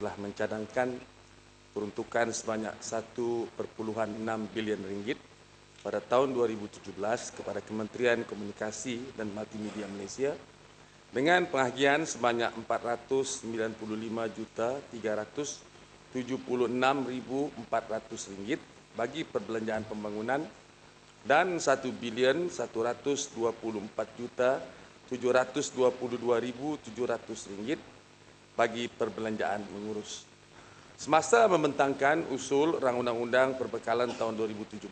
telah mencadangkan peruntukan sebanyak 1,6 bilion ringgit pada tahun 2017 kepada Kementerian Komunikasi dan Multimedia Malaysia dengan penghagian sebanyak 495,376,400 ringgit bagi perbelanjaan pembangunan dan 1,124,722,700 ringgit bagi perbelanjaan mengurus. Semasa membentangkan usul Rang Undang-Undang Perbekalan tahun 2017,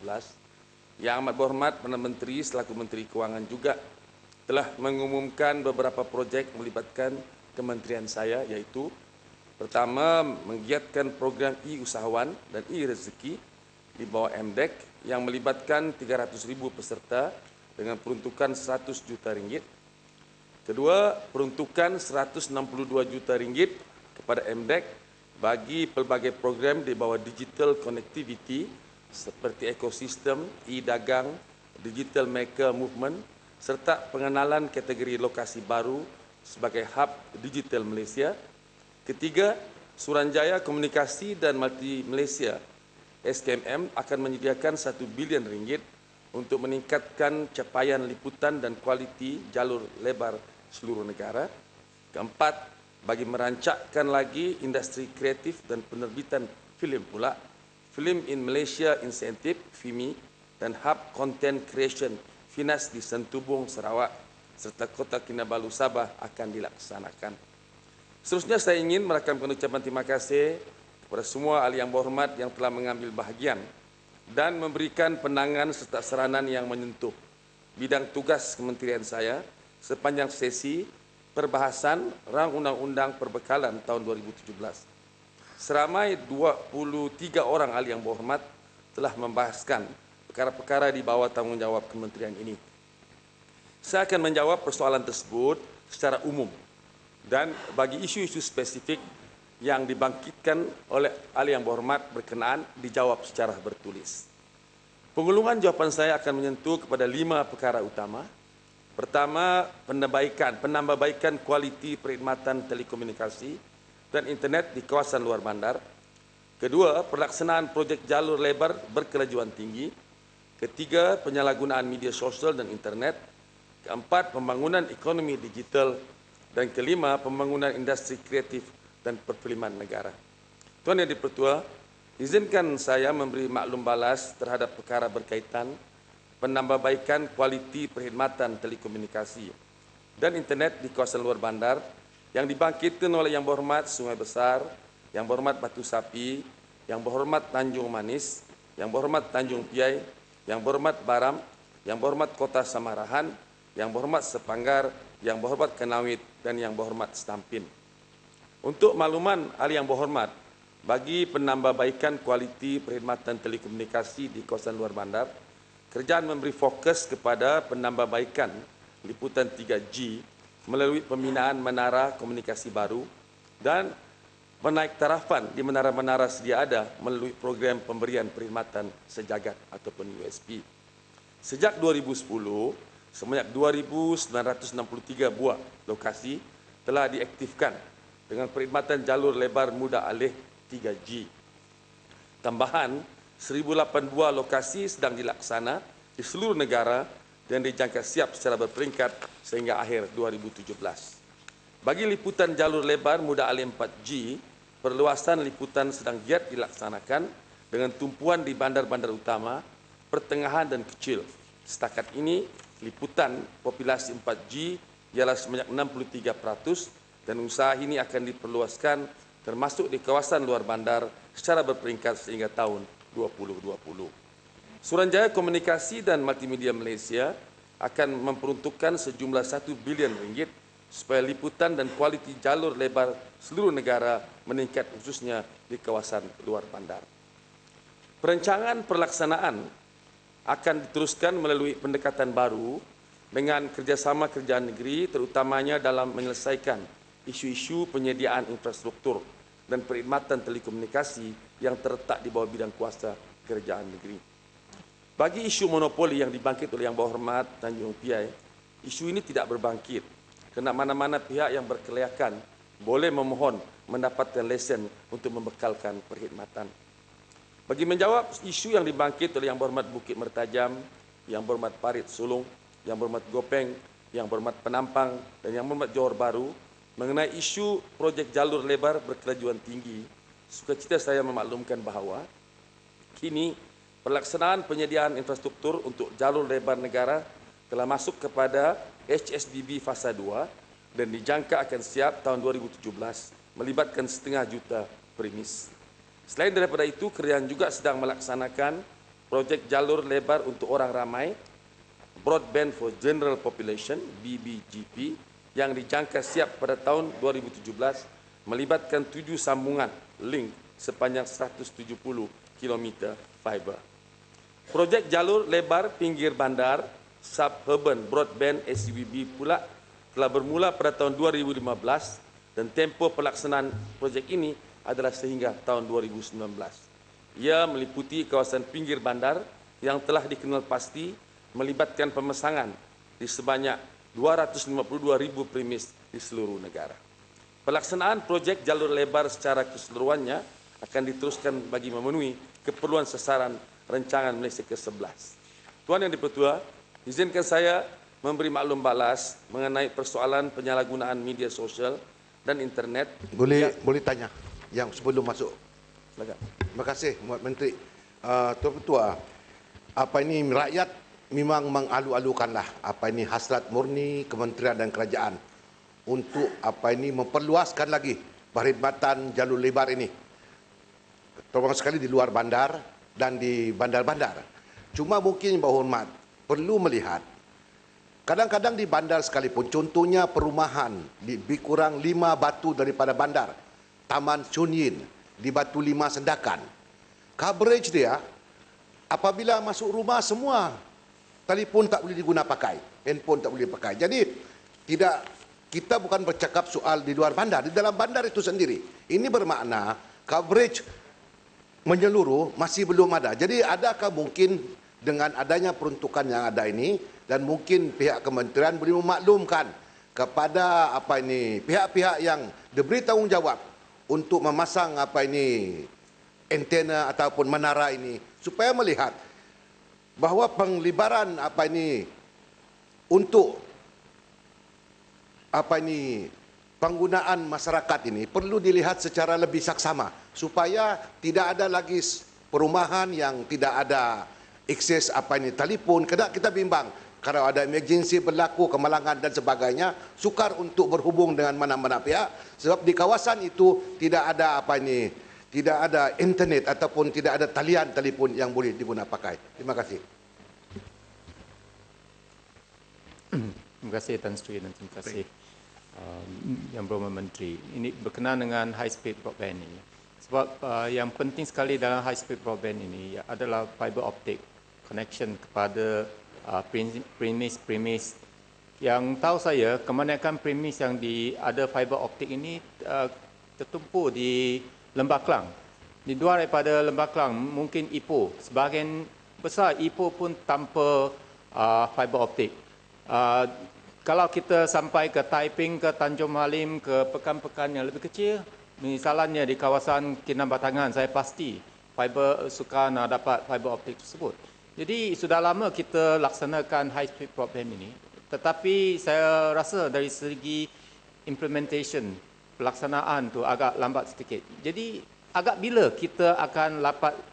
Yang Amat Berhormat Perdana Menteri selaku Menteri Kewangan juga telah mengumumkan beberapa projek melibatkan kementerian saya, iaitu pertama, menggiatkan program e-usahawan dan e-rezeki di bawah MDEC yang melibatkan 300,000 peserta dengan peruntukan 100 juta ringgit. Kedua, peruntukan 162 juta ringgit kepada MDEC bagi pelbagai program di bawah digital connectivity seperti ekosistem, e-dagang, digital maker movement serta pengenalan kategori lokasi baru sebagai hub digital Malaysia. Ketiga, Suruhanjaya Komunikasi dan Multi Malaysia SKMM akan menyediakan 1 bilion ringgit untuk meningkatkan capaian liputan dan kualiti jalur lebar seluruh negara. Keempat, bagi merancangkan lagi industri kreatif dan penerbitan filem pula, Film in Malaysia Incentive FIMI dan Hub Content Creation FINAS di Sentubong, Sarawak serta Kota Kinabalu, Sabah akan dilaksanakan. Seterusnya saya ingin merakamkan ucapan terima kasih kepada semua ahli yang berhormat yang telah mengambil bahagian dan memberikan pandangan serta saranan yang menyentuh bidang tugas kementerian saya sepanjang sesi perbahasan Rang Undang-Undang Perbekalan tahun 2017. Seramai 23 orang ahli yang berhormat telah membahaskan perkara-perkara di bawah tanggungjawab kementerian ini. Saya akan menjawab persoalan tersebut secara umum dan bagi isu-isu spesifik yang dibangkitkan oleh ahli yang berhormat berkenaan dijawab secara bertulis. Pengulungan jawapan saya akan menyentuh kepada 5 perkara utama. Pertama, penambahbaikan kualiti perkhidmatan telekomunikasi dan internet di kawasan luar bandar. Kedua, pelaksanaan projek jalur lebar berkelajuan tinggi. Ketiga, penyalahgunaan media sosial dan internet. Keempat, pembangunan ekonomi digital. Dan kelima, pembangunan industri kreatif dan perfilman negara. Tuan Yang di-Pertua, izinkan saya memberi maklum balas terhadap perkara berkaitan penambahbaikan kualiti perkhidmatan telekomunikasi dan internet di kawasan luar bandar yang dibangkitkan oleh Yang Berhormat Sungai Besar, Yang Berhormat Batu Sapi, Yang Berhormat Tanjung Manis, Yang Berhormat Tanjung Piai, Yang Berhormat Baram, Yang Berhormat Kota Samarahan, Yang Berhormat Sepanggar, Yang Berhormat Kenawit dan Yang Berhormat Stampin. Untuk makluman ahli yang berhormat, bagi penambahbaikan kualiti perkhidmatan telekomunikasi di kawasan luar bandar, kerajaan memberi fokus kepada penambahbaikan liputan 3G melalui pembinaan menara komunikasi baru dan penaiktarafan di menara-menara sedia ada melalui program pemberian perkhidmatan sejagat ataupun USP. Sejak 2010, sebanyak 2,963 buah lokasi telah diaktifkan dengan perkhidmatan jalur lebar mudah alih 3G. Tambahan, 1,008 buah lokasi sedang dilaksana di seluruh negara dan dijangka siap secara berperingkat sehingga akhir 2017. Bagi liputan jalur lebar mudah alih 4G, perluasan liputan sedang giat dilaksanakan dengan tumpuan di bandar-bandar utama, pertengahan dan kecil. Setakat ini, liputan populasi 4G ialah sebanyak 63% dan usaha ini akan diperluaskan termasuk di kawasan luar bandar secara berperingkat sehingga tahun 2020. Suruhanjaya Komunikasi dan Multimedia Malaysia akan memperuntukkan sejumlah 1 bilion ringgit supaya liputan dan kualiti jalur lebar seluruh negara meningkat khususnya di kawasan luar bandar. Perancangan pelaksanaan akan diteruskan melalui pendekatan baru dengan kerjasama kerajaan negeri terutamanya dalam menyelesaikan isu-isu penyediaan infrastruktur dan perkhidmatan telekomunikasi yang terletak di bawah bidang kuasa kerajaan negeri. Bagi isu monopoli yang dibangkit oleh Yang Berhormat Tanjung Piai, isu ini tidak berbangkit kerana mana-mana pihak yang berkelayakan boleh memohon mendapatkan lesen untuk membekalkan perkhidmatan. Bagi menjawab isu yang dibangkit oleh Yang Berhormat Bukit Mertajam, Yang Berhormat Parit Sulong, Yang Berhormat Gopeng, Yang Berhormat Penampang dan Yang Berhormat Johor Bahru mengenai isu projek jalur lebar berkelajuan tinggi, sukacita saya memaklumkan bahawa kini pelaksanaan penyediaan infrastruktur untuk jalur lebar negara telah masuk kepada HSDB fasa 2 dan dijangka akan siap tahun 2017 melibatkan 500,000 premis. Selain daripada itu, kerajaan juga sedang melaksanakan projek jalur lebar untuk orang ramai, Broadband for General Population, BBGP, yang dijangka siap pada tahun 2017 melibatkan 7 sambungan link sepanjang 170 km fiber. Projek jalur lebar pinggir bandar Suburban Broadband SUBB pula telah bermula pada tahun 2015 dan tempoh pelaksanaan projek ini adalah sehingga tahun 2019. Ia meliputi kawasan pinggir bandar yang telah dikenal pasti melibatkan pemasangan di sebanyak 252,000 premis di seluruh negara. Pelaksanaan projek jalur lebar secara keseluruhannya akan diteruskan bagi memenuhi keperluan sasaran rancangan Malaysia ke-11. Tuan Yang di-Pertua, izinkan saya memberi maklum balas mengenai persoalan penyalahgunaan media sosial dan internet. Boleh tanya yang sebelum masuk. Silakan. Terima kasih, Muhammad Menteri. Tuan Ketua, apa ini rakyat memang mengalu-alukanlah apa ini hasrat murni kementerian dan kerajaan untuk apa ini memperluaskan lagi perkhidmatan jalur lebar ini. Terutama sekali di luar bandar dan di bandar-bandar. Cuma mungkin berhormat perlu melihat kadang-kadang di bandar sekalipun, contohnya perumahan lebih kurang 5 batu daripada bandar, Taman Chunyin di Batu 5 Sendakan. Coverage dia apabila masuk rumah semua telefon tak boleh diguna pakai, handphone tak boleh pakai. Jadi kita bukan bercakap soal di luar bandar, di dalam bandar itu sendiri. Ini bermakna coverage menyeluruh masih belum ada. Jadi adakah mungkin dengan adanya peruntukan yang ada ini dan mungkin pihak kementerian boleh memaklumkan kepada apa ini pihak-pihak yang diberi tanggungjawab untuk memasang apa ini antena ataupun menara ini supaya melihat bahawa penglibaran apa ini untuk apa ini penggunaan masyarakat ini perlu dilihat secara lebih saksama supaya tidak ada lagi perumahan yang tidak ada akses apa ini telefon. Kadang kita bimbang kalau ada emergency berlaku kemalangan dan sebagainya, sukar untuk berhubung dengan mana-mana pihak sebab di kawasan itu tidak ada apa ini, tidak ada internet ataupun tidak ada talian telefon yang boleh digunakan pakai. Terima kasih. Terima kasih Tan Sri dan terima kasih Yang Berhormat Menteri. Ini berkenaan dengan high speed broadband ini. Sebab yang penting sekali dalam high speed broadband ini adalah fiber optic connection kepada premis. Yang tahu saya, kebanyakan premis yang ada fiber optic ini tertumpu di Lembah Kelang. Di luar daripada Lembah Kelang, mungkin Ipoh. Sebahagian besar Ipoh pun tanpa fiber optic. Kalau kita sampai ke Taiping, ke Tanjung Malim, ke pekan-pekan yang lebih kecil, misalnya di kawasan Kinabatangan, saya pasti sukan dapat fiber optik tersebut. Jadi sudah lama kita laksanakan high speed broadband ini, tetapi saya rasa dari segi implementation, pelaksanaan tu agak lambat sedikit. Jadi agak bila kita akan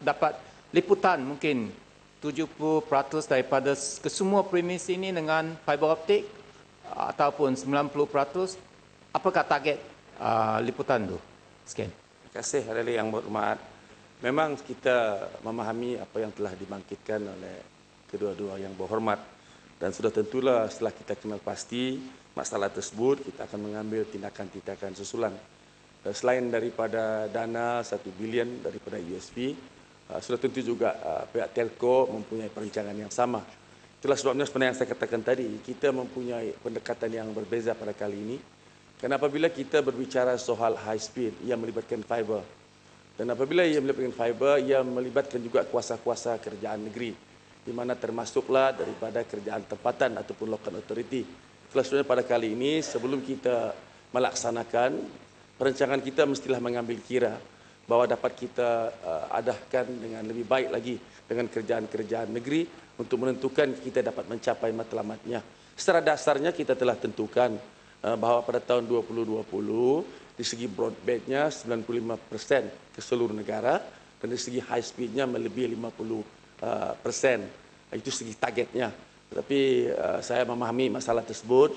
dapat liputan mungkin 70% daripada kesemua premis ini dengan fiber optik ataupun 90%, apakah target liputan tu? Sekian. Terima kasih Harali Yang Berhormat. Memang kita memahami apa yang telah dibangkitkan oleh kedua-dua Yang Berhormat dan sudah tentulah setelah kita kenal pasti masalah tersebut kita akan mengambil tindakan-tindakan susulan. Selain daripada dana 1 bilion daripada USP, sudah tentu juga pihak telco mempunyai perancangan yang sama. Itulah sebabnya sebenarnya yang saya katakan tadi, kita mempunyai pendekatan yang berbeza pada kali ini. Kerana apabila kita berbicara soal high speed, ia melibatkan fiber. Dan apabila ia melibatkan fiber, ia melibatkan juga kuasa-kuasa kerajaan negeri, di mana termasuklah daripada kerajaan tempatan ataupun local authority. Itulah sebabnya pada kali ini, sebelum kita melaksanakan perancangan kita mestilah mengambil kira bahawa dapat kita adahkan dengan lebih baik lagi dengan kerjaan-kerjaan negeri untuk menentukan kita dapat mencapai matlamatnya. Secara dasarnya kita telah tentukan bahawa pada tahun 2020 di segi broadbandnya 95% ke seluruh negara dan di segi high speednya melebihi 50%. Itu segi targetnya. Tetapi saya memahami masalah tersebut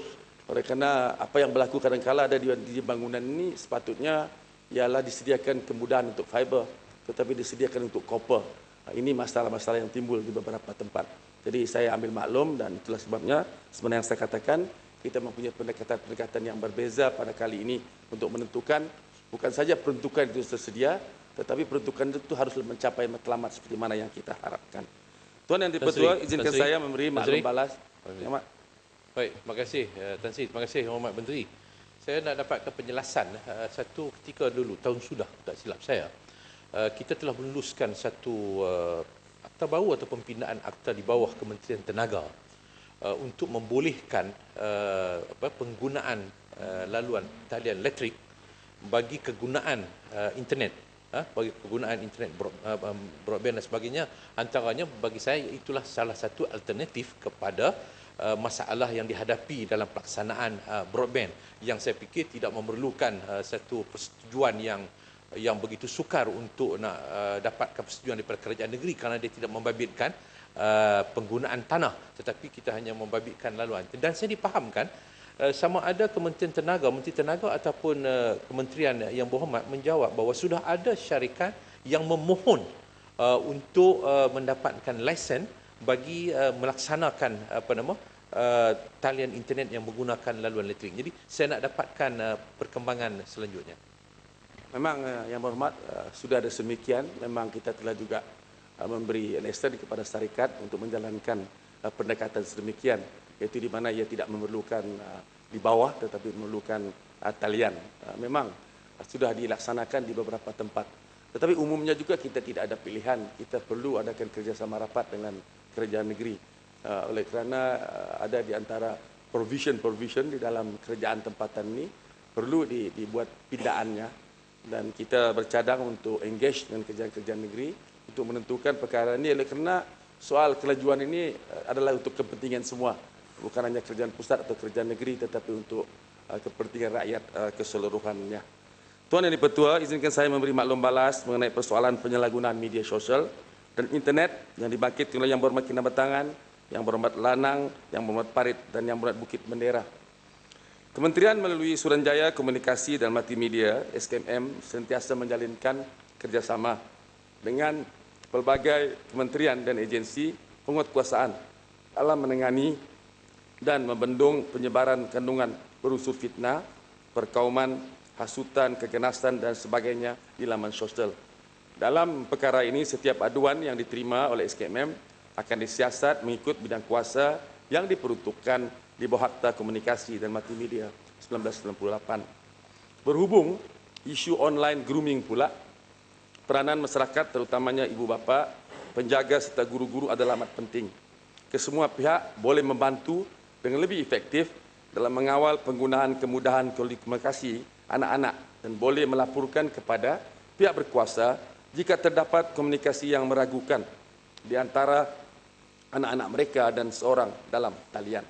oleh kerana apa yang berlaku kadang-kala ada di bangunan ini sepatutnya ialah disediakan kemudahan untuk fiber tetapi disediakan untuk copper. Ini masalah-masalah yang timbul di beberapa tempat. Jadi saya ambil maklum dan itulah sebabnya sebenarnya yang saya katakan kita mempunyai pendekatan-pendekatan yang berbeza pada kali ini untuk menentukan bukan saja peruntukan itu tersedia tetapi peruntukan itu harus mencapai matlamat seperti mana yang kita harapkan. Tuan Yang Dipertua, izinkan saya memberi maklum balas. Selamat. Baik, terima kasih Tan Sri, terima kasih Hormat Menteri. Saya nak dapatkan penjelasan satu ketika dulu tahun sudah tak silap saya. Kita telah meluluskan satu akta baru atau pembinaan akta di bawah Kementerian Tenaga untuk membolehkan penggunaan laluan talian elektrik bagi kegunaan internet. Bagi kegunaan internet broadband dan sebagainya, antaranya bagi saya itulah salah satu alternatif kepada masalah yang dihadapi dalam pelaksanaan broadband yang saya fikir tidak memerlukan satu persetujuan yang begitu sukar untuk nak dapatkan persetujuan daripada kerajaan negeri kerana dia tidak membabitkan penggunaan tanah tetapi kita hanya membabitkan laluan. Dan saya dipahamkan sama ada Kementerian Tenaga, Menteri Tenaga ataupun Kementerian yang berhormat menjawab bahawa sudah ada syarikat yang memohon untuk mendapatkan lesen bagi melaksanakan talian internet yang menggunakan laluan elektrik. Jadi saya nak dapatkan perkembangan selanjutnya. Memang yang berhormat sudah ada semikian. Memang kita telah juga memberi lesen kepada syarikat untuk menjalankan pendekatan sedemikian, iaitu di mana ia tidak memerlukan di bawah tetapi memerlukan talian. Memang sudah dilaksanakan di beberapa tempat. Tetapi umumnya juga kita tidak ada pilihan. Kita perlu adakan kerjasama rapat dengan kerajaan negeri. Oleh kerana ada di antara provision di dalam kerajaan tempatan ini perlu dibuat pindaannya dan kita bercadang untuk engage dengan kerajaan-kerajaan negeri untuk menentukan perkara ini oleh kerana soal kelajuan ini adalah untuk kepentingan semua, bukan hanya kerajaan pusat atau kerajaan negeri tetapi untuk kepentingan rakyat keseluruhannya. Tuan Yang Dipertua, izinkan saya memberi maklum balas mengenai persoalan penyalahgunaan media sosial dan internet yang dibangkitkan oleh Yang Berhormat Kinabatangan, Yang Berhormat Lanang, Yang Berhormat Parit dan Yang Berhormat Bukit Bendera. Kementerian melalui Suruhanjaya Komunikasi dan Multimedia (SKMM) sentiasa menjalinkan kerjasama dengan pelbagai kementerian dan agensi penguatkuasaan dalam menangani dan membendung penyebaran kandungan berunsur fitnah, perkauman, hasutan, keganasan dan sebagainya di laman sosial. Dalam perkara ini, setiap aduan yang diterima oleh SKMM akan disiasat mengikut bidang kuasa yang diperuntukkan di bawah Akta Komunikasi dan Multimedia 1998. Berhubung isu online grooming pula, peranan masyarakat terutamanya ibu bapa, penjaga serta guru-guru adalah amat penting. Kesemua pihak boleh membantu dengan lebih efektif dalam mengawal penggunaan kemudahan komunikasi anak-anak dan boleh melaporkan kepada pihak berkuasa jika terdapat komunikasi yang meragukan di antara anak-anak mereka dan seorang dalam talian.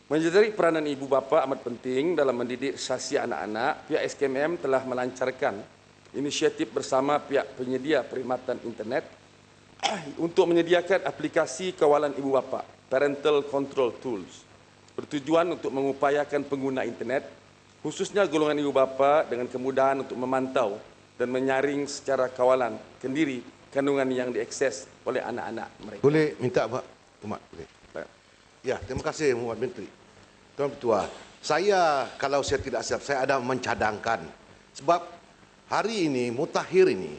Menyadari peranan ibu bapa amat penting dalam mendidik sasi anak-anak, pihak SKMM telah melancarkan inisiatif bersama pihak penyedia perkhidmatan internet untuk menyediakan aplikasi kawalan ibu bapa, Parental Control Tools, bertujuan untuk mengupayakan pengguna internet, khususnya golongan ibu bapa dengan kemudahan untuk memantau dan menyaring secara kawalan kendiri kandungan yang diakses oleh anak-anak mereka. Boleh minta Pak Umat? Boleh. Ya, terima kasih Muhammad Menteri. Tuan Ketua, kalau saya tidak siap, saya ada mencadangkan. Sebab hari ini, mutakhir ini,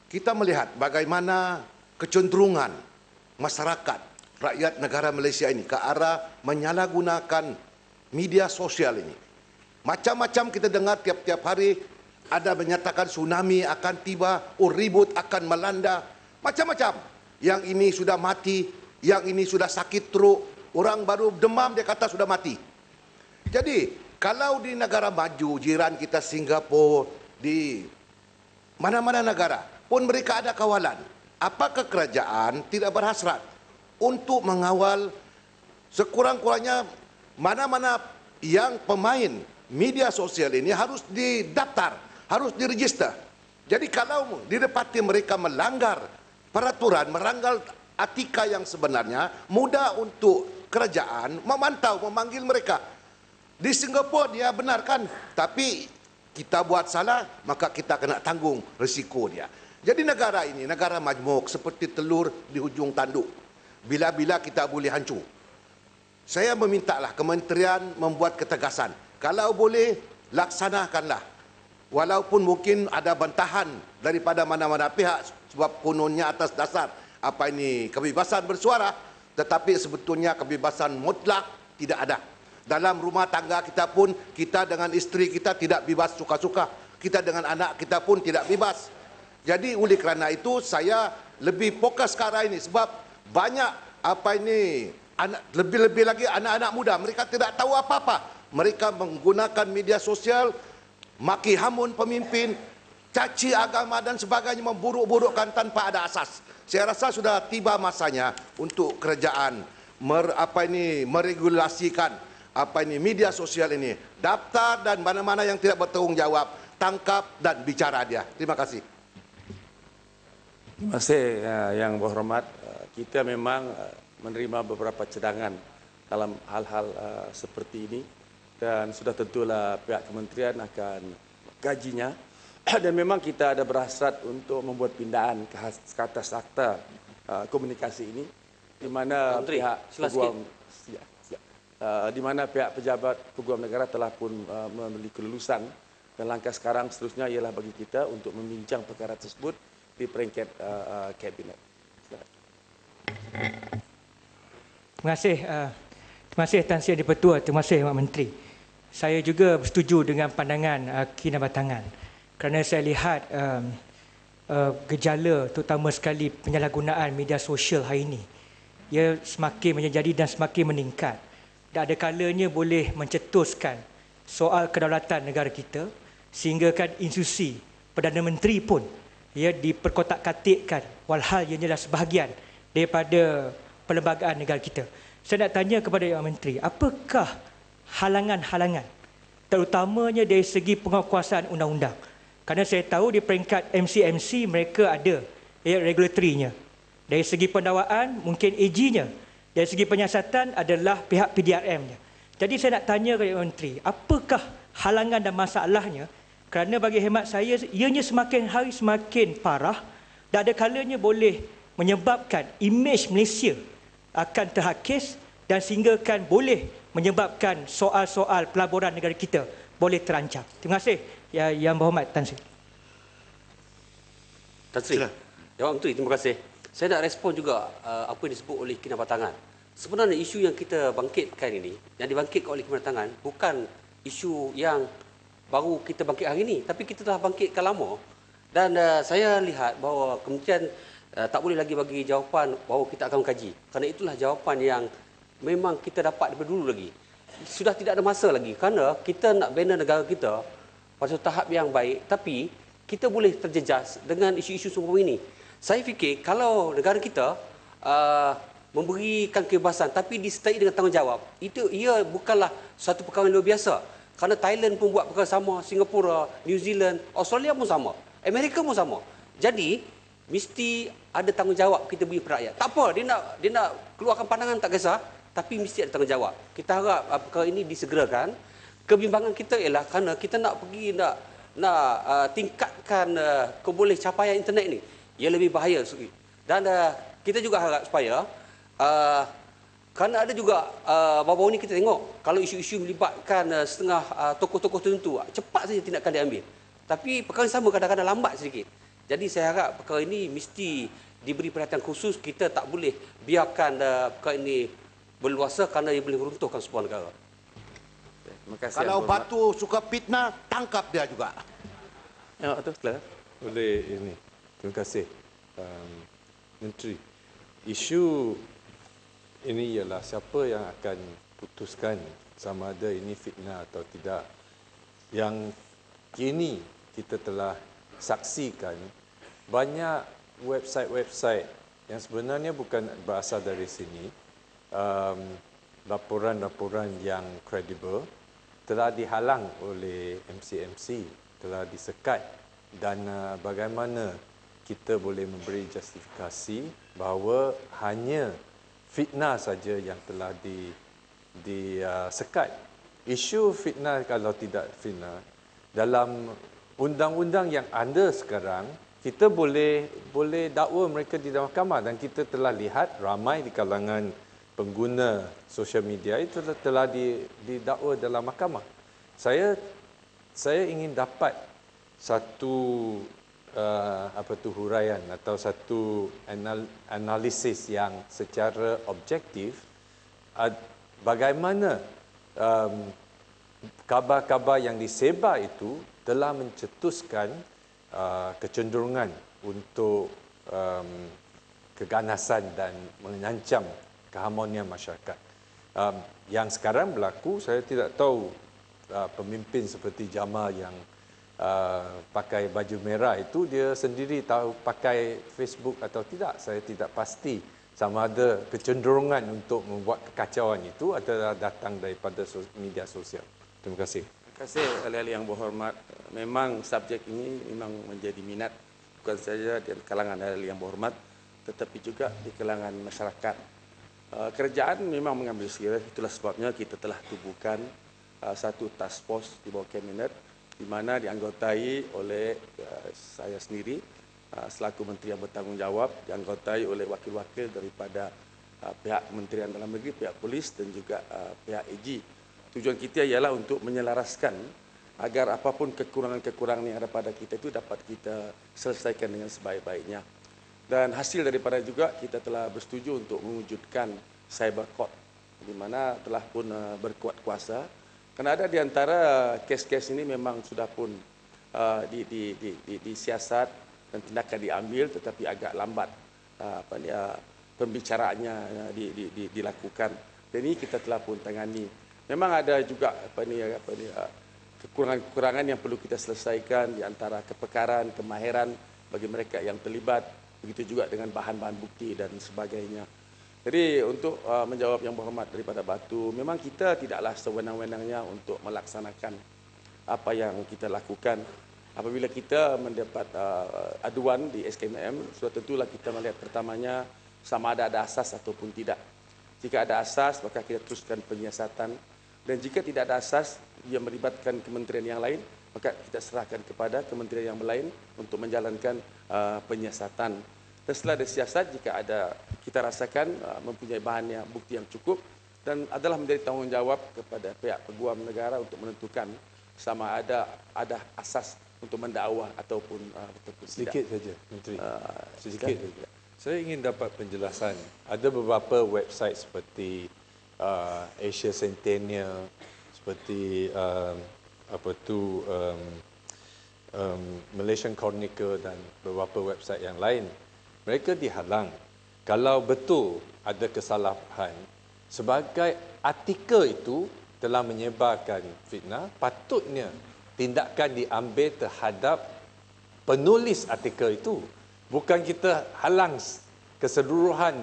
kita melihat bagaimana kecenderungan masyarakat, rakyat negara Malaysia ini ke arah menyalahgunakan media sosial ini. Macam-macam kita dengar tiap-tiap hari, ada menyatakan tsunami akan tiba, ribut akan melanda, macam-macam. Yang ini sudah mati, yang ini sudah sakit teruk, orang baru demam dia kata sudah mati. Jadi Kalau di negara maju, jiran kita Singapura, di mana-mana negara pun mereka ada kawalan. Apakah kerajaan tidak berhasrat untuk mengawal sekurang-kurangnya mana-mana yang pemain media sosial ini harus didaftar, harus diregister. Jadi kalau didapati mereka melanggar peraturan, melanggar etika yang sebenarnya, mudah untuk kerajaan memantau, memanggil mereka. Di Singapura dia benarkan, tapi kita buat salah, maka kita kena tanggung risiko dia. Jadi negara ini, negara majmuk seperti telur di hujung tanduk. Bila-bila kita boleh hancur. Saya memintalah kementerian membuat ketegasan. Kalau boleh, laksanakanlah. Walaupun mungkin ada bantahan daripada mana-mana pihak, sebab kononnya atas dasar kebebasan bersuara, tetapi sebetulnya kebebasan mutlak tidak ada. Dalam rumah tangga kita pun, kita dengan isteri kita tidak bebas suka-suka. Kita dengan anak kita pun tidak bebas. Jadi oleh kerana itu saya lebih fokus sekarang ini sebab banyak lebih-lebih lagi anak-anak muda, mereka tidak tahu apa-apa. Mereka menggunakan media sosial, maki hamun pemimpin, caci agama dan sebagainya, memburuk-burukkan tanpa ada asas. Saya rasa sudah tiba masanya untuk kerajaan meregulasikan media sosial ini. Daftar dan mana-mana yang tidak bertanggungjawab, tangkap dan bicara dia. Terima kasih. Terima kasih Yang Berhormat. Kita memang menerima beberapa cadangan dalam hal-hal seperti ini dan sudah tentulah pihak kementerian akan gajinya dan memang kita ada berhasrat untuk membuat pindahan ke atas akta komunikasi ini di mana pihak pejabat peguam negara telah pun memiliki kelulusan dan langkah sekarang seterusnya ialah bagi kita untuk membincang perkara tersebut di peringkat kabinet. Terima kasih Tan Sri Di-Pertua, terima kasih Mak Menteri. Saya juga bersetuju dengan pandangan Kinabatangan kerana saya lihat gejala terutama sekali penyalahgunaan media sosial hari ini. Ia semakin menjadi dan semakin meningkat. Dan ada kalanya boleh mencetuskan soal kedaulatan negara kita sehingga kan institusi Perdana Menteri pun diperkotak-katikkan walhal ia adalah sebahagian daripada perlembagaan negara kita. Saya nak tanya kepada Yang Menteri, apakah halangan-halangan terutamanya dari segi penguasaan undang-undang? Kerana saya tahu di peringkat MCMC mereka ada regulatory-nya. Dari segi pendakwaan mungkin AG-nya. Dari segi penyiasatan adalah pihak PDRM-nya. Jadi saya nak tanya kepada Yang Menteri, apakah halangan dan masalahnya? Kerana bagi hemat saya, ianya semakin hari semakin parah dan ada kalanya boleh menyebabkan imej Malaysia akan terhakis dan sehingga kan boleh menyebabkan soal-soal pelaburan negara kita boleh terancam. Terima kasih Yang Berhormat Tan Sri. Tan Sri, Yang Menteri, terima kasih. Saya nak respon juga apa yang disebut oleh Kinabatangan. Sebenarnya isu yang kita bangkitkan ini, yang dibangkitkan oleh Kinabatangan, bukan isu yang baru kita bangkit hari ini, tapi kita telah bangkitkan lama. Dan saya lihat bahawa kementerian tak boleh lagi bagi jawapan bahawa kita akan mengkaji. Kerana itulah jawapan yang memang kita dapat daripada dulu lagi. Sudah tidak ada masa lagi kerana kita nak bina negara kita pada tahap yang baik, tapi kita boleh terjejas dengan isu-isu semua ini. Saya fikir kalau negara kita memberikan kebebasan tapi disertai dengan tanggungjawab, ia bukanlah satu perkara yang luar biasa. Kerana Thailand pun buat perkara sama, Singapura, New Zealand, Australia pun sama, Amerika pun sama. Jadi mesti ada tanggungjawab kita beri pada rakyat. Tak apa, dia nak keluarkan pandangan tak kisah, tapi mesti ada tanggungjawab. Kita harap perkara ini disegerakan. Kebimbangan kita ialah kerana kita nak pergi tingkatkan keboleh capaian internet ini. Ia lebih bahaya. Dan kita juga harap supaya kerana ada juga baru-baru ini kita tengok kalau isu-isu melibatkan setengah tokoh-tokoh tertentu, cepat saja tindakan diambil. Tapi perkara sama kadang-kadang lambat sedikit. Jadi saya harap perkara ini mesti diberi perhatian khusus. Kita tak boleh biarkan perkara ini berluasa kerana ia boleh meruntuhkan sebuah negara. Terima kasih. Kalau batu suka fitnah, tangkap dia juga. Ya, itu clear. Oleh ini. Terima kasih Menteri. Isu ini ialah siapa yang akan putuskan sama ada ini fitnah atau tidak. Yang kini kita telah saksikan banyak website-website yang sebenarnya bukan berasal dari sini, laporan-laporan yang kredibel telah dihalang oleh MCMC, telah disekat, dan bagaimana kita boleh memberi justifikasi bahawa hanya fitnah saja yang telah disekat. Isu fitnah kalau tidak fitnah, dalam undang-undang yang ada sekarang, kita boleh dakwa mereka di dalam mahkamah, dan kita telah lihat ramai di kalangan pengguna sosial media itu telah didakwa dalam mahkamah. Saya ingin dapat satu huraian atau satu analisis yang secara objektif bagaimana kabar-kabar yang disebar itu telah mencetuskan kecenderungan untuk keganasan dan mengancam keharmonian masyarakat. Yang sekarang berlaku, saya tidak tahu pemimpin seperti Jamal yang pakai baju merah itu dia sendiri tahu pakai Facebook atau tidak. Saya tidak pasti sama ada kecenderungan untuk membuat kekacauan itu adalah datang daripada media sosial. Terima kasih. Terima kasih ahli-ahli yang berhormat. Memang subjek ini memang menjadi minat bukan saja di kalangan ahli yang berhormat tetapi juga di kalangan masyarakat. Kerajaan memang mengambil serius, itulah sebabnya kita telah tubuhkan satu task force di bawah kabinet di mana dianggotai oleh saya sendiri selaku menteri yang bertanggungjawab, dianggotai oleh wakil-wakil daripada pihak Kementerian Dalam Negeri, pihak polis dan juga pihak AG. Tujuan kita ialah untuk menyelaraskan agar apapun kekurangan-kekurangan yang ada pada kita itu dapat kita selesaikan dengan sebaik-baiknya. Dan hasil daripada juga kita telah bersetuju untuk mewujudkan cyber court di mana telah pun berkuat kuasa. Kerana ada di antara kes-kes ini memang sudah pun disiasat dan tindakan diambil tetapi agak lambat pembicaraannya dilakukan. Dan ini kita telah pun tangani. Memang ada juga kekurangan-kekurangan yang perlu kita selesaikan di antara kepekaran, kemahiran bagi mereka yang terlibat, begitu juga dengan bahan-bahan bukti dan sebagainya. Jadi untuk menjawab yang berhormat daripada Batu, memang kita tidaklah sewenang-wenangnya untuk melaksanakan apa yang kita lakukan. Apabila kita mendapat aduan di SKMM, sudah tentulah kita melihat pertamanya sama ada asas ataupun tidak. Jika ada asas, maka kita teruskan penyiasatan. Dan jika tidak ada asas yang melibatkan kementerian yang lain, maka kita serahkan kepada kementerian yang lain untuk menjalankan penyiasatan. Dan setelah ada siasat, jika ada kita rasakan mempunyai bahan yang bukti yang cukup dan adalah menjadi tanggungjawab kepada pihak peguam negara untuk menentukan sama ada asas untuk mendakwa ataupun sedikit tidak. saja, Menteri. Sedikit saja. Saya ingin dapat penjelasan. Ada beberapa website seperti Asia Centennial, seperti Malaysian Chronicle dan beberapa website yang lain. Mereka dihalang. Kalau betul ada kesalahan, sebagai artikel itu telah menyebarkan fitnah, patutnya tindakan diambil terhadap penulis artikel itu. Bukan kita halang keseluruhan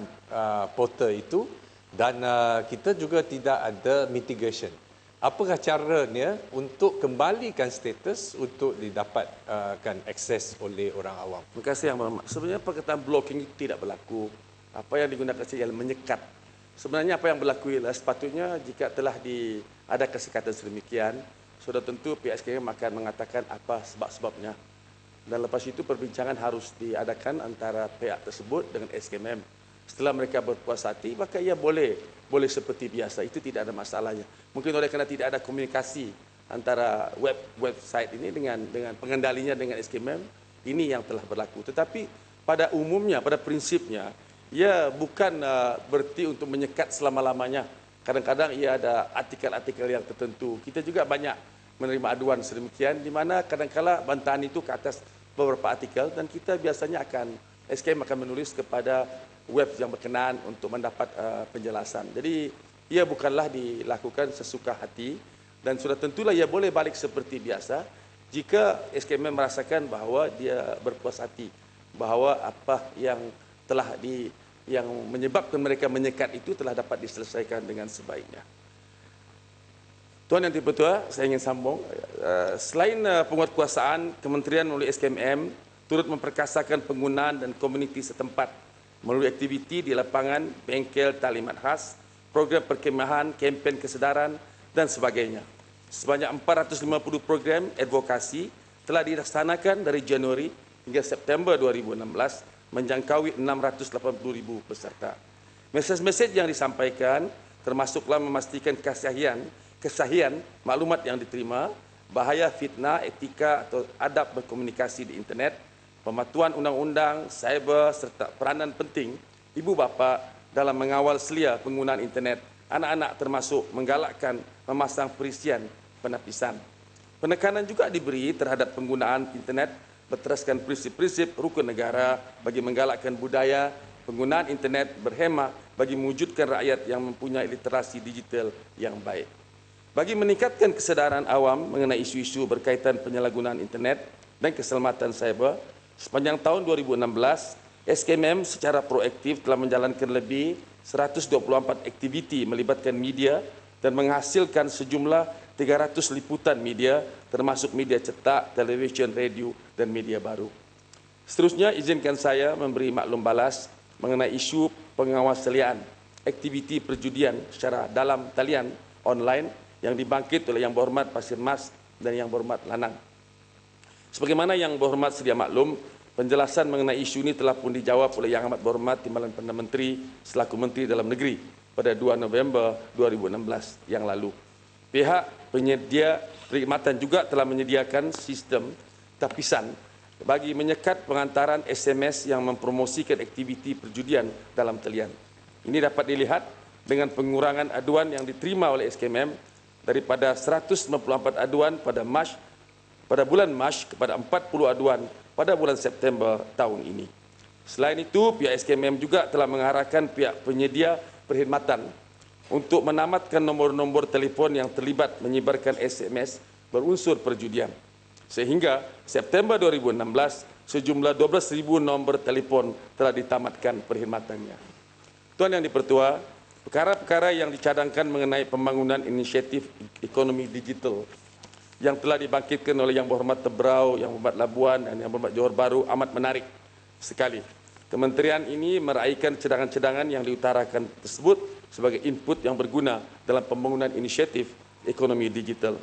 portal itu dan kita juga tidak ada mitigation. Apakah caranya untuk kembalikan status untuk didapatkan akses oleh orang awam? Terima kasih yang berhormat. Sebenarnya perkataan blocking itu tidak berlaku. Apa yang digunakan saja ialah menyekat. Sebenarnya apa yang berlaku ialah sepatutnya jika telah ada kesekatan sedemikian, sudah tentu pihak SKM akan mengatakan apa sebab-sebabnya. Dan lepas itu perbincangan harus diadakan antara pihak tersebut dengan SKM. Setelah mereka berpuas hati, maka ia boleh seperti biasa. Itu tidak ada masalahnya. Mungkin oleh kerana tidak ada komunikasi antara website ini dengan pengendalinya dengan SKM, ini yang telah berlaku. Tetapi pada umumnya, pada prinsipnya, ia bukan berarti untuk menyekat selama-lamanya. Kadang-kadang ia ada artikel-artikel yang tertentu. Kita juga banyak menerima aduan sedemikian, di mana kadang-kala bantahan itu ke atas beberapa artikel dan kita biasanya SKM akan menulis kepada web yang berkenaan untuk mendapat penjelasan. Jadi ia bukanlah dilakukan sesuka hati dan sudah tentulah ia boleh balik seperti biasa jika SKMM merasakan bahawa dia berpuas hati bahawa apa yang yang menyebabkan mereka menyekat itu telah dapat diselesaikan dengan sebaiknya. Tuan Yang Dipertua, saya ingin sambung. Selain penguatkuasaan, Kementerian melalui SKMM turut memperkasakan penggunaan dan komuniti setempat melalui aktiviti di lapangan, bengkel taklimat khas, program perkemahan, kempen kesedaran dan sebagainya. Sebanyak 450 program advokasi telah dilaksanakan dari Januari hingga September 2016 menjangkaui 680,000 peserta. Mesej-mesej yang disampaikan termasuklah memastikan kesahihan maklumat yang diterima, bahaya fitnah, etika atau adab berkomunikasi di internet, pematuhan undang-undang, cyber serta peranan penting ibu bapa dalam mengawal selia penggunaan internet anak-anak termasuk menggalakkan memasang perisian penapisan. Penekanan juga diberi terhadap penggunaan internet berteraskan prinsip-prinsip rukun negara bagi menggalakkan budaya penggunaan internet berhemah bagi mewujudkan rakyat yang mempunyai literasi digital yang baik. Bagi meningkatkan kesedaran awam mengenai isu-isu berkaitan penyalahgunaan internet dan keselamatan cyber, sepanjang tahun 2016, SKMM secara proaktif telah menjalankan lebih 124 aktiviti melibatkan media dan menghasilkan sejumlah 300 liputan media termasuk media cetak, televisyen, radio dan media baru. Seterusnya, izinkan saya memberi maklum balas mengenai isu pengawasalian aktiviti perjudian secara dalam talian online yang dibangkit oleh Yang Berhormat Pasir Mas dan Yang Berhormat Lanang. Sebagaimana Yang Berhormat sedia maklum, penjelasan mengenai isu ini telah pun dijawab oleh Yang Amat Berhormat Timbalan Perdana Menteri selaku Menteri Dalam Negeri pada 2 November 2016 yang lalu. Pihak penyedia perkhidmatan juga telah menyediakan sistem tapisan bagi menyekat pengantaran SMS yang mempromosikan aktiviti perjudian dalam talian. Ini dapat dilihat dengan pengurangan aduan yang diterima oleh SKMM daripada 194 aduan pada bulan Mac kepada 40 aduan pada bulan September tahun ini. Selain itu, pihak SKMM juga telah mengarahkan pihak penyedia perkhidmatan untuk menamatkan nombor-nombor telefon yang terlibat menyebarkan SMS berunsur perjudian. Sehingga September 2016, sejumlah 12,000 nombor telefon telah ditamatkan perkhidmatannya. Tuan Yang Dipertua, perkara-perkara yang dicadangkan mengenai pembangunan inisiatif ekonomi digital yang telah dibangkitkan oleh Yang Berhormat Tebrau, Yang Berhormat Labuan dan Yang Berhormat Johor Bahru amat menarik sekali. Kementerian ini meraihkan cadangan-cadangan yang diutarakan tersebut sebagai input yang berguna dalam pembangunan inisiatif ekonomi digital.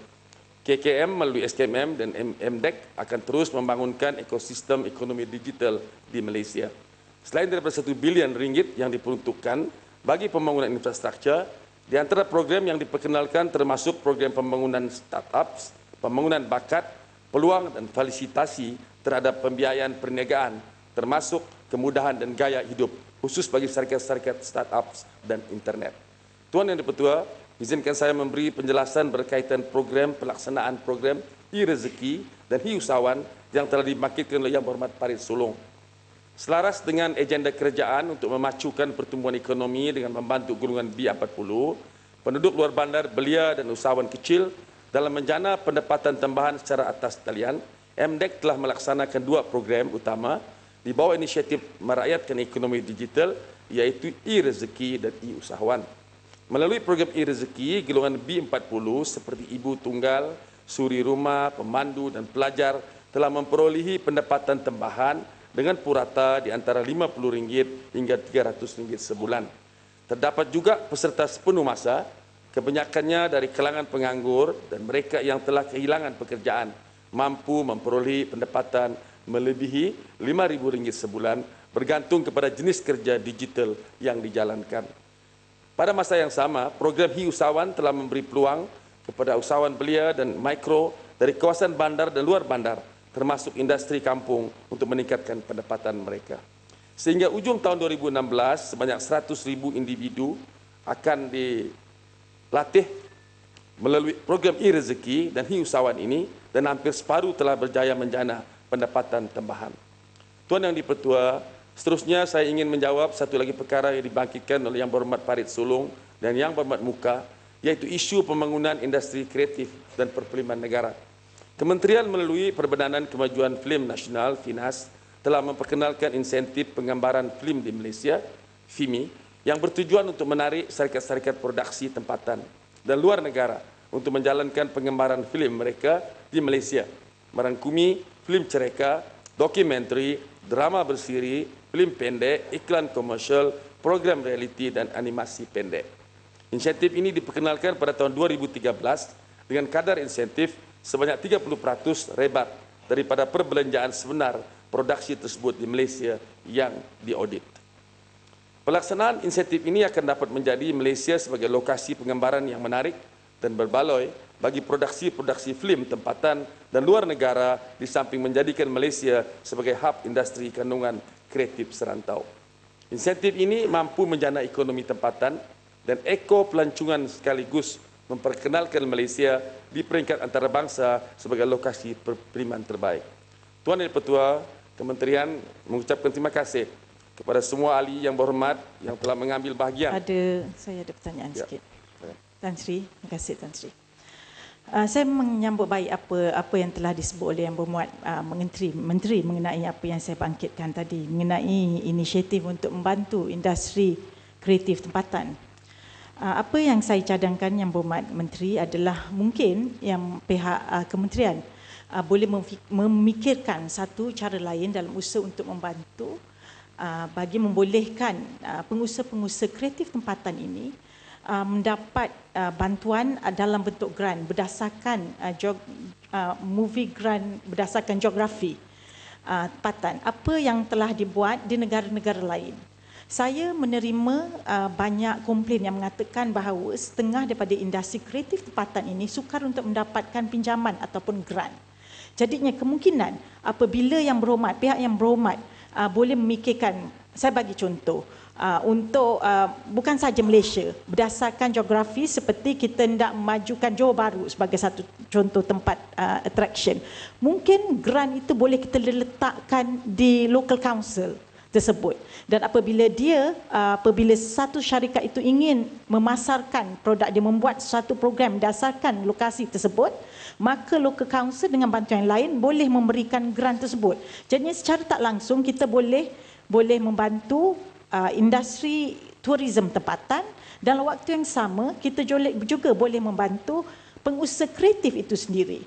KKM melalui SKMM dan MDEC akan terus membangunkan ekosistem ekonomi digital di Malaysia. Selain daripada RM1 bilion yang diperuntukkan bagi pembangunan infrastruktur, di antara program yang diperkenalkan termasuk program pembangunan startups, pembangunan bakat, peluang dan fasilitasi terhadap pembiayaan perniagaan, termasuk kemudahan dan gaya hidup, khusus bagi syarikat-syarikat startups dan internet. Tuan Yang Dipertua, izinkan saya memberi penjelasan berkaitan program pelaksanaan program e-rezeki dan e-usahawan yang telah dibangkitkan oleh Yang Berhormat Farid Sulong. Selaras dengan agenda kerajaan untuk memacukan pertumbuhan ekonomi dengan membantu golongan B40, penduduk luar bandar, belia dan usahawan kecil dalam menjana pendapatan tambahan secara atas talian, MDEC telah melaksanakan 2 program utama di bawah inisiatif merakyatkan ekonomi digital, iaitu e-rezeki dan e-usahawan. Melalui program e-rezeki, golongan B40 seperti ibu tunggal, suri rumah, pemandu dan pelajar telah memperolehi pendapatan tambahan dengan purata di antara RM50 hingga RM300 sebulan. Terdapat juga peserta sepenuh masa, kebanyakannya dari kalangan penganggur dan mereka yang telah kehilangan pekerjaan, mampu memperoleh pendapatan melebihi RM5,000 sebulan bergantung kepada jenis kerja digital yang dijalankan. Pada masa yang sama, program e-usahawan telah memberi peluang kepada usahawan belia dan mikro dari kawasan bandar dan luar bandar, termasuk industri kampung untuk meningkatkan pendapatan mereka. Sehingga ujung tahun 2016, sebanyak 100,000 individu akan dilatih melalui program e-rezeki dan e-usahawan ini dan hampir separuh telah berjaya menjana pendapatan tambahan. Tuan Yang Dipertua, seterusnya saya ingin menjawab satu lagi perkara yang dibangkitkan oleh Yang Berhormat Farid Sulong dan yang bermat muka, yaitu isu pembangunan industri kreatif dan perfilman negara. Kementerian melalui Perbadan Kemajuan Film Nasional (FINAS) telah memperkenalkan insentif penggambaran film di Malaysia (FIMI) yang bertujuan untuk menarik syarikat-syarikat produksi tempatan dan luar negara untuk menjalankan penggambaran film mereka di Malaysia, merangkumi film cereka, dokumentari, drama bersiri, film pendek, iklan komersial, program realiti dan animasi pendek. Insentif ini diperkenalkan pada tahun 2013 dengan kadar insentif sebanyak 30% rebat daripada perbelanjaan sebenar produksi tersebut di Malaysia yang diaudit. Pelaksanaan insentif ini akan dapat menjadi Malaysia sebagai lokasi penggambaran yang menarik dan berbaloi bagi produksi-produksi film tempatan dan luar negara di samping menjadikan Malaysia sebagai hub industri kandungan kreatif serantau. Insentif ini mampu menjana ekonomi tempatan dan pelancongan sekaligus memperkenalkan Malaysia di peringkat antarabangsa sebagai lokasi perfilman terbaik. Tuan Yang Dipertua, Kementerian mengucapkan terima kasih kepada semua ahli yang berhormat yang telah mengambil bahagian. Saya ada pertanyaan sikit. Tan Sri, terima kasih Tan Sri. Saya menyambut baik apa yang telah disebut oleh Yang Berhormat Menteri mengenai apa yang saya bangkitkan tadi, mengenai inisiatif untuk membantu industri kreatif tempatan. Apa yang saya cadangkan Yang Berhormat Menteri adalah mungkin yang pihak kementerian boleh memikirkan satu cara lain dalam usaha untuk membantu bagi membolehkan pengusaha-pengusaha kreatif tempatan ini mendapat bantuan dalam bentuk grant berdasarkan movie grant berdasarkan geografi tempatan, apa yang telah dibuat di negara-negara lain. Saya menerima banyak komplain yang mengatakan bahawa setengah daripada industri kreatif tempatan ini sukar untuk mendapatkan pinjaman ataupun grant. Jadinya kemungkinan apabila pihak yang berhormat boleh memikirkan, saya bagi contoh, untuk bukan saja Malaysia, berdasarkan geografi seperti kita hendak memajukan Johor Bahru sebagai satu contoh tempat attraction. Mungkin grant itu boleh kita letakkan di local council tersebut. Dan apabila satu syarikat itu ingin memasarkan produk dia, membuat satu program berdasarkan lokasi tersebut, maka local council dengan bantuan lain boleh memberikan grant tersebut. Jadi secara tak langsung kita boleh membantu industri tourism tempatan. Dalam waktu yang sama kita juga boleh membantu pengusaha kreatif itu sendiri.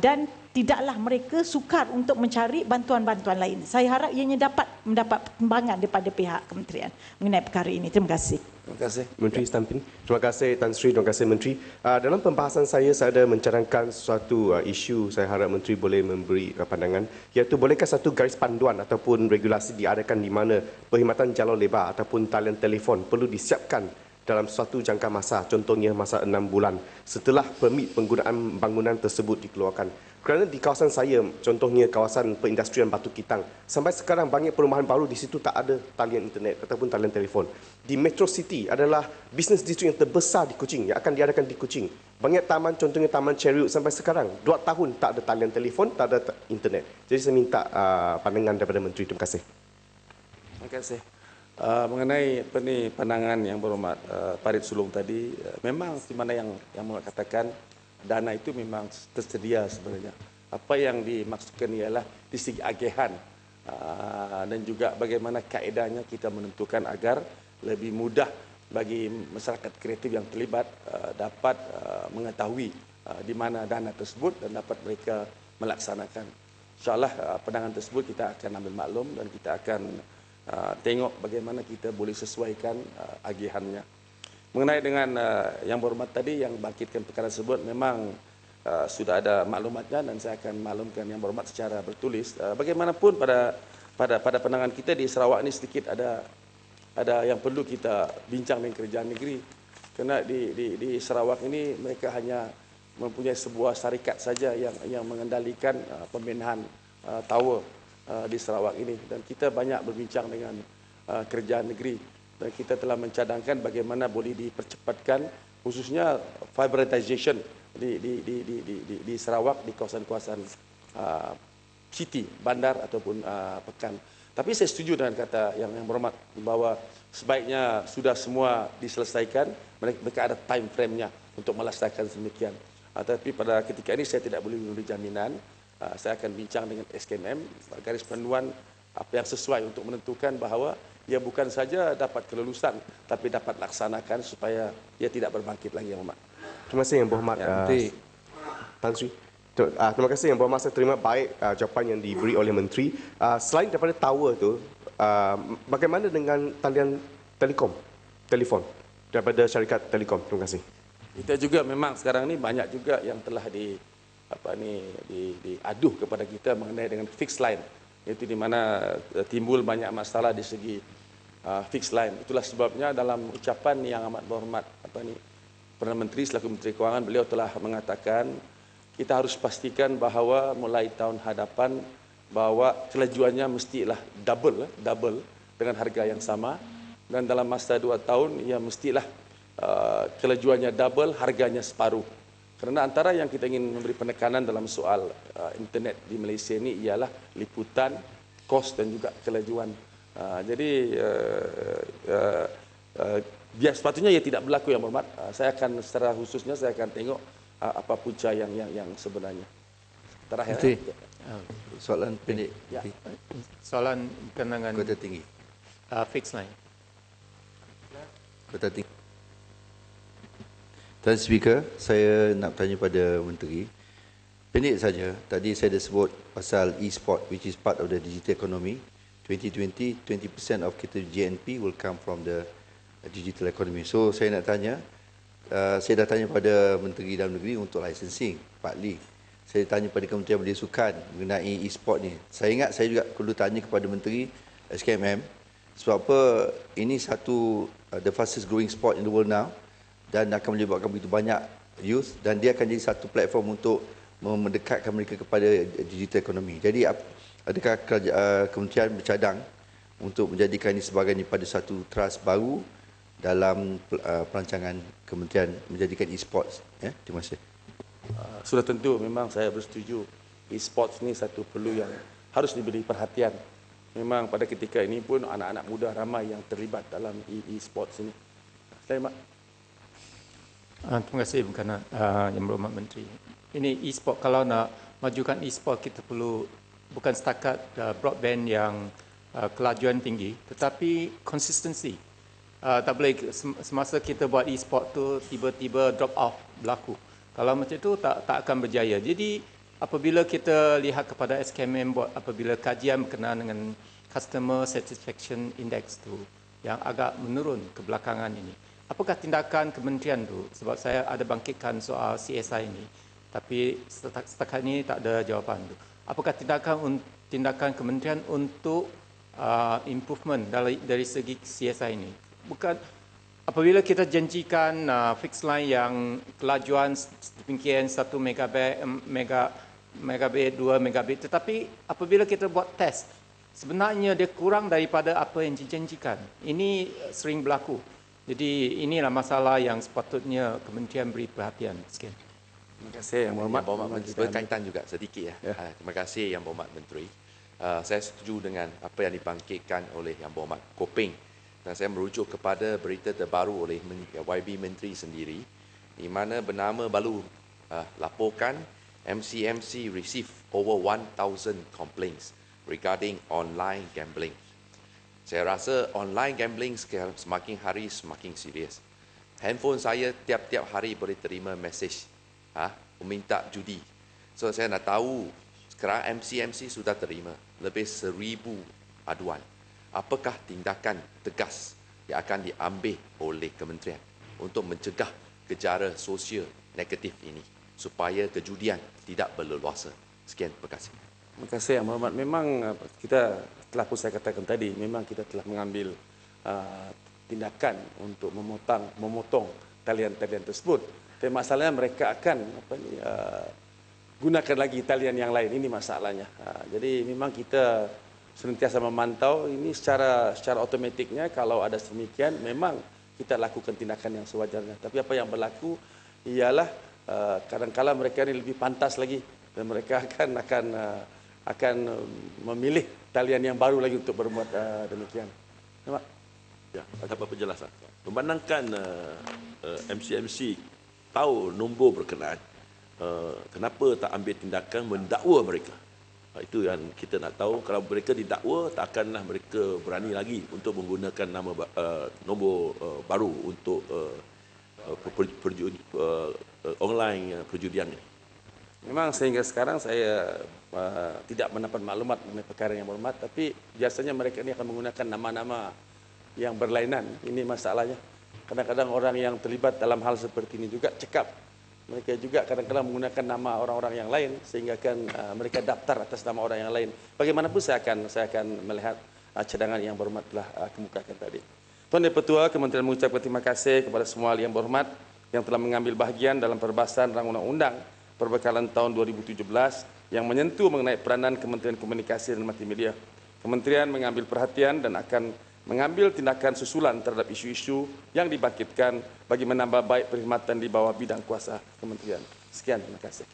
Dan tidaklah mereka sukar untuk mencari bantuan-bantuan lain. Saya harap ianya dapat mendapat perkembangan daripada pihak kementerian mengenai perkara ini. Terima kasih. Terima kasih. Menteri Stampin. Terima kasih Tan Sri, terima kasih Menteri. Dalam pembahasan saya ada mencadangkan suatu isu saya harap Menteri boleh memberi pandangan, iaitu bolehkah satu garis panduan ataupun regulasi diadakan di mana perkhidmatan jalur lebar ataupun talian telefon perlu disiapkan dalam suatu jangka masa, contohnya masa 6 bulan setelah permit penggunaan bangunan tersebut dikeluarkan. Kerana di kawasan saya, contohnya kawasan perindustrian Batu Kitang, sampai sekarang banyak perumahan baru di situ tak ada talian internet ataupun talian telefon. Di Metro City adalah bisnes distrik yang terbesar di Kuching yang akan diadakan di Kuching. Banyak taman, contohnya Taman Cherry Wood, sampai sekarang 2 tahun tak ada talian telefon, tak ada internet. Jadi saya minta pandangan daripada Menteri. Terima kasih. Terima kasih. Mengenai pandangan Yang Berhormat Farid Sulong tadi, memang di mana yang mengatakan dana itu memang tersedia sebenarnya. Apa yang dimaksudkan ialah di segi agihan dan juga bagaimana kaedahnya kita menentukan agar lebih mudah bagi masyarakat kreatif yang terlibat dapat mengetahui di mana dana tersebut dan dapat mereka melaksanakan. InsyaAllah pandangan tersebut kita akan ambil maklum dan kita akan tengok bagaimana kita boleh sesuaikan agihannya. Mengenai dengan Yang Berhormat tadi yang bangkitkan perkara tersebut, memang sudah ada maklumatnya dan saya akan maklumkan Yang Berhormat secara bertulis. Bagaimanapun pada pandangan kita di Sarawak ini sedikit ada yang perlu kita bincang dengan kerajaan negeri. Kerana di Sarawak ini mereka hanya mempunyai sebuah syarikat saja yang mengendalikan pembinaan tower di Sarawak ini, dan kita banyak berbincang dengan kerajaan negeri dan kita telah mencadangkan bagaimana boleh dipercepatkan khususnya fiberization di Sarawak, di kawasan-kawasan city, bandar ataupun pekan. Tapi saya setuju dengan kata yang berhormat bahawa sebaiknya sudah semua diselesaikan, mereka ada time frame-nya untuk melesaikan sedemikian. Tapi pada ketika ini saya tidak boleh memberi jaminan. Saya akan bincang dengan SKMM, garis panduan apa yang sesuai untuk menentukan bahawa ia bukan saja dapat kelulusan, tapi dapat laksanakan supaya ia tidak berbangkit lagi, Yang Berhormat. Terima kasih Yang Berhormat Tan Sri. Terima kasih Yang Berhormat, saya terima baik jawapan yang diberi oleh Menteri. Selain daripada tower tu, bagaimana dengan talian telefon daripada syarikat telekom? Terima kasih. Kita juga memang sekarang ni banyak juga yang telah diaduh kepada kita mengenai dengan fixed line. Itu di mana timbul banyak masalah di segi fixed line. Itulah sebabnya dalam ucapan yang amat berhormat Perdana Menteri selaku Menteri Kewangan, beliau telah mengatakan kita harus pastikan bahawa mulai tahun hadapan bahawa kelajuannya mestilah double dengan harga yang sama, dan dalam masa 2 tahun ia mestilah kelajuannya double, harganya separuh. Kerana antara yang kita ingin memberi penekanan dalam soal internet di Malaysia ini ialah liputan, kos dan juga kelajuan. Jadi biar sepatutnya ia tidak berlaku, Yang Berhormat. Saya akan secara khususnya saya akan tengok apa punca yang sebenarnya. Terakhir. Soalan pendek. Ya. Soalan berkenaan Kota Tinggi. Fixed line. Kota Tinggi. Tuan Speaker, saya nak tanya pada Menteri. Pendek saja, tadi saya dah sebut pasal e-sport which is part of the digital economy. 2020, 20% of kita GNP will come from the digital economy. So saya nak tanya, saya dah tanya pada Menteri Dalam Negeri untuk licensing, partly. Saya tanya pada Kementerian Belia Sukan mengenai e-sport ni. Saya ingat saya juga perlu tanya kepada Menteri SKMM sebab apa ini satu the fastest growing sport in the world now dan akan melibatkan begitu banyak youth dan dia akan jadi satu platform untuk mendekatkan mereka kepada digital economy. Jadi adakah kementerian bercadang untuk menjadikan ini sebagai pada satu trust baru dalam perancangan kementerian menjadikan e-sports? Ya, terima kasih. Sudah tentu memang saya bersetuju e-sports ni satu perlu yang harus diberi perhatian. Memang pada ketika ini pun anak-anak muda ramai yang terlibat dalam e-sports ini. Selamat. Terima kasih Bukanan Yang Berhormat Menteri. Ini e-sport, kalau nak majukan e-sport kita perlu bukan setakat broadband yang kelajuan tinggi, tetapi konsistensi. Tak boleh semasa kita buat e-sport tu tiba-tiba drop off berlaku. Kalau macam itu tak akan berjaya. Jadi apabila kita lihat kepada SKMM buat apabila kajian berkenaan dengan Customer Satisfaction Index tu yang agak menurun kebelakangan ini, apakah tindakan kementerian tu? Sebab saya ada bangkitkan soal CSI ini, tapi setakat ini tak ada jawapan tu. Apakah tindakan kementerian untuk improvement dari segi CSI ini? Bukan apabila kita janjikan fixed line yang kelajuan sedemikian 1 megabit, 2 megabit, tetapi apabila kita buat test, sebenarnya dia kurang daripada apa yang dijanjikan. Ini sering berlaku. Jadi inilah masalah yang sepatutnya kementerian beri perhatian. Sekian. Terima kasih Yang Berhormat. Berkaitan juga sedikit ya. Terima kasih Yang Berhormat Menteri. Saya setuju dengan apa yang dibangkitkan oleh Yang Berhormat Koping. Dan saya merujuk kepada berita terbaru oleh YB Menteri sendiri, di mana bernama baru laporkan MCMC receive over 1,000 complaints regarding online gambling. Saya rasa online gambling semakin hari semakin serius. Handphone saya tiap-tiap hari boleh terima mesej meminta judi. So saya nak tahu sekarang MCMC sudah terima lebih 1,000 aduan. Apakah tindakan tegas yang akan diambil oleh kementerian untuk mencegah kejara sosial negatif ini supaya kejudian tidak berleluasa? Sekian, terima kasih. Terima kasih Yang Berhormat. Memang kita telah pun saya katakan tadi, memang kita telah mengambil tindakan untuk memotong talian-talian tersebut. Tapi masalahnya mereka akan gunakan lagi talian yang lain. Ini masalahnya. Jadi memang kita senantiasa memantau ini secara otomatiknya. Kalau ada sedemikian, memang kita lakukan tindakan yang sewajarnya. Tapi apa yang berlaku ialah kadang-kadang mereka ini lebih pantas lagi dan mereka akan akan memilih talian yang baru lagi untuk berbuat demikian. Nampak? Ya, dapat penjelasan. Memandangkan MC tahu nombor berkenaan, kenapa tak ambil tindakan mendakwa mereka? Itu yang kita nak tahu. Kalau mereka didakwa, takkanlah mereka berani lagi untuk menggunakan nama nombor baru untuk online perjudian ini. Memang sehingga sekarang saya tidak mendapat maklumat mengenai perkara yang berhormat, tapi biasanya mereka ini akan menggunakan nama-nama yang berlainan. Ini masalahnya. Kadang-kadang orang yang terlibat dalam hal seperti ini juga cekap. Mereka juga kadang-kadang menggunakan nama orang-orang yang lain sehingga kan mereka daftar atas nama orang yang lain. Bagaimanapun saya akan melihat cadangan yang berhormat telah kemukakan tadi. Tuan Dipertua, Kementerian mengucapkan terima kasih kepada semua ahli yang berhormat yang telah mengambil bahagian dalam perbahasan Rang Undang-Undang Perbekalan tahun 2017 yang menyentuh mengenai peranan Kementerian Komunikasi dan Multimedia. Kementerian mengambil perhatian dan akan mengambil tindakan susulan terhadap isu-isu yang dibangkitkan bagi menambah baik perkhidmatan di bawah bidang kuasa kementerian. Sekian, terima kasih.